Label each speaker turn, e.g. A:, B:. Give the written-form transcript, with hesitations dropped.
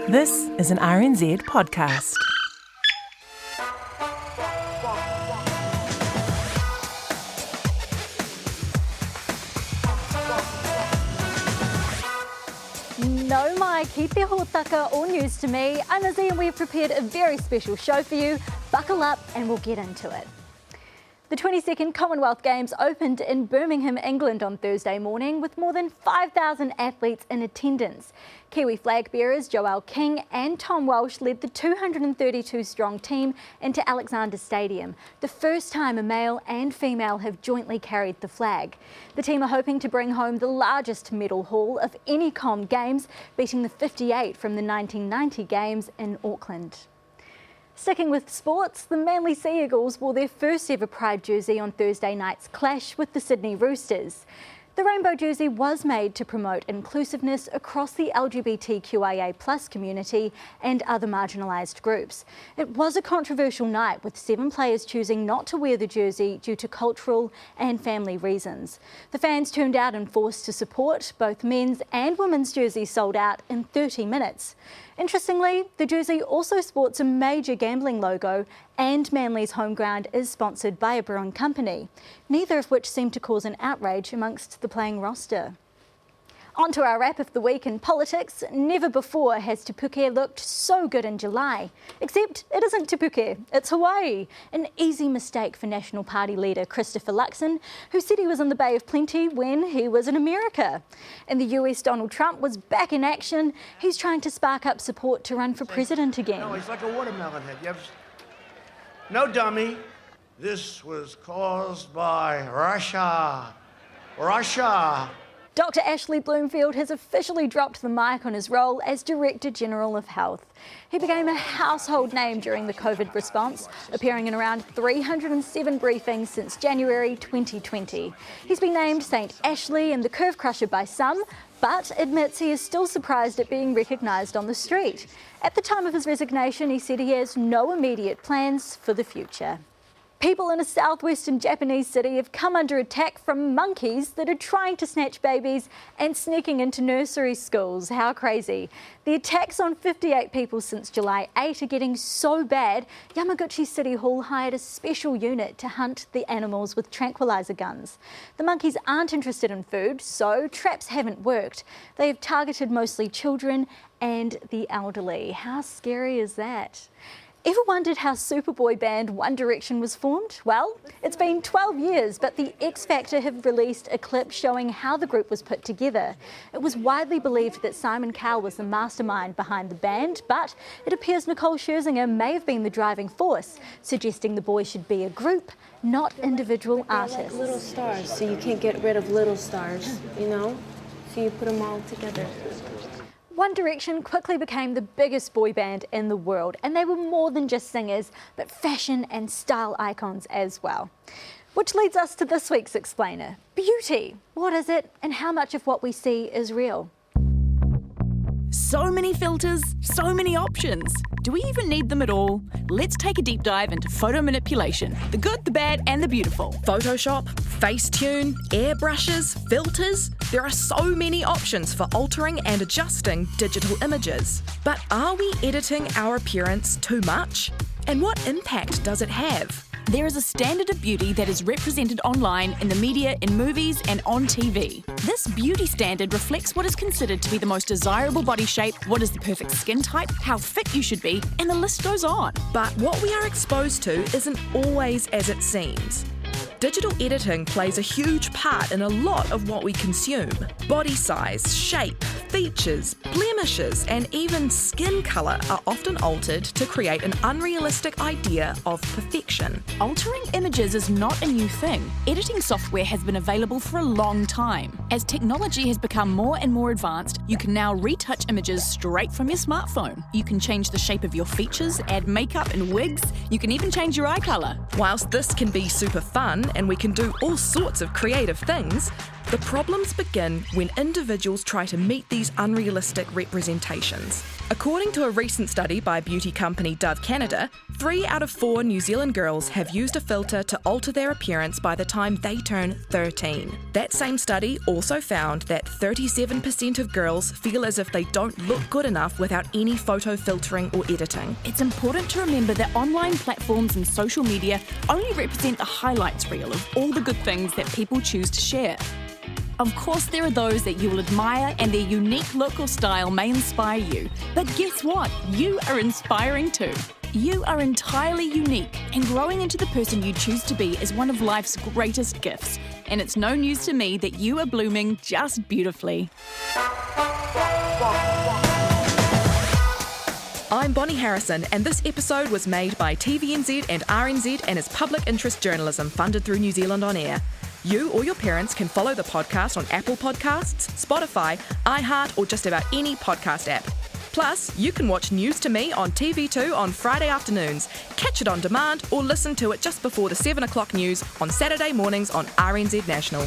A: This is an RNZ podcast.
B: No mai, ki te hōtaka, all news to me. I'm Izzy and we've prepared a very special show for you. Buckle up and we'll get into it. The 22nd Commonwealth Games opened in Birmingham, England on Thursday morning with more than 5,000 athletes in attendance. Kiwi flag bearers Joelle King and Tom Walsh led the 232-strong team into Alexander Stadium, the first time a male and female have jointly carried the flag. The team are hoping to bring home the largest medal haul of any Com Games, beating the 58 from the 1990 Games in Auckland. Sticking with sports, the Manly Sea Eagles wore their first ever Pride jersey on Thursday night's clash with the Sydney Roosters. The rainbow jersey was made to promote inclusiveness across the LGBTQIA+ community and other marginalised groups. It was a controversial night, with 7 players choosing not to wear the jersey due to cultural and family reasons. The fans turned out in force to support. Both men's and women's jerseys sold out in 30 minutes. Interestingly, the jersey also sports a major gambling logo, and Manly's home ground is sponsored by a brewing company, neither of which seemed to cause an outrage amongst the playing roster. On to our wrap of the week in politics. Never before has Te Puke looked so good in July. Except it isn't Te Puke, it's Hawaii. An easy mistake for National Party leader Christopher Luxon, who said he was in the Bay of Plenty when he was in America. In the US, Donald Trump was back in action. He's trying to spark up support to run for president again.
C: No, he's like a watermelon head. No, dummy. This was caused by Russia.
B: Dr. Ashley Bloomfield has officially dropped the mic on his role as Director General of Health. He became a household name during the COVID response, appearing in around 307 briefings since January 2020. He's been named St. Ashley and the Curve Crusher by some, but admits he is still surprised at being recognised on the street. At the time of his resignation, he said he has no immediate plans for the future. People in a southwestern Japanese city have come under attack from monkeys that are trying to snatch babies and sneaking into nursery schools. How crazy. The attacks on 58 people since July 8 are getting so bad, Yamaguchi City Hall hired a special unit to hunt the animals with tranquilizer guns. The monkeys aren't interested in food, so traps haven't worked. They have targeted mostly children and the elderly. How scary is that? Ever wondered how Superboy band One Direction was formed? Well, it's been 12 years, but the X Factor have released a clip showing how the group was put together. It was widely believed that Simon Cowell was the mastermind behind the band, but it appears Nicole Scherzinger may have been the driving force, suggesting the boys should be a group, not individual artists.
D: Like little stars, so you can't get rid of little stars, you know? So you put them all together.
B: One Direction quickly became the biggest boy band in the world, and they were more than just singers, but fashion and style icons as well. Which leads us to this week's explainer. Beauty. What is it, and how much of what we see is real?
E: So many filters, so many options. Do we even need them at all? Let's take a deep dive into photo manipulation. The good, the bad, and the beautiful.
F: Photoshop, Facetune, airbrushes, filters. There are so many options for altering and adjusting digital images. But are we editing our appearance too much? And what impact does it have?
E: There is a standard of beauty that is represented online, in the media, in movies, and on TV. This beauty standard reflects what is considered to be the most desirable body shape, what is the perfect skin type, how fit you should be, and the list goes on.
F: But what we are exposed to isn't always as it seems. Digital editing plays a huge part in a lot of what we consume. Body size, shape, features, blemishes, and even skin colour are often altered to create an unrealistic idea of perfection.
E: Altering images is not a new thing. Editing software has been available for a long time. As technology has become more and more advanced, you can now retouch images straight from your smartphone. You can change the shape of your features, add makeup and wigs. You can even change your eye colour.
F: Whilst this can be super fun and we can do all sorts of creative things, The problems begin when individuals try to meet these unrealistic representations. According to a recent study by beauty company Dove Canada, 3 out of 4 New Zealand girls have used a filter to alter their appearance by the time they turn 13. That same study also found that 37% of girls feel as if they don't look good enough without any photo filtering or editing.
E: It's important to remember that online platforms and social media only represent the highlights reel of all the good things that people choose to share. Of course, there are those that you will admire and their unique look or style may inspire you. But guess what? You are inspiring too. You are entirely unique, and growing into the person you choose to be is one of life's greatest gifts. And it's no news to me that you are blooming just beautifully.
F: I'm Bonnie Harrison, and this episode was made by TVNZ and RNZ and is public interest journalism funded through New Zealand On Air. You or your parents can follow the podcast on Apple Podcasts, Spotify, iHeart, or just about any podcast app. Plus, you can watch News to Me on TV2 on Friday afternoons, catch it on demand, or listen to it just before the 7 o'clock news on Saturday mornings on RNZ National.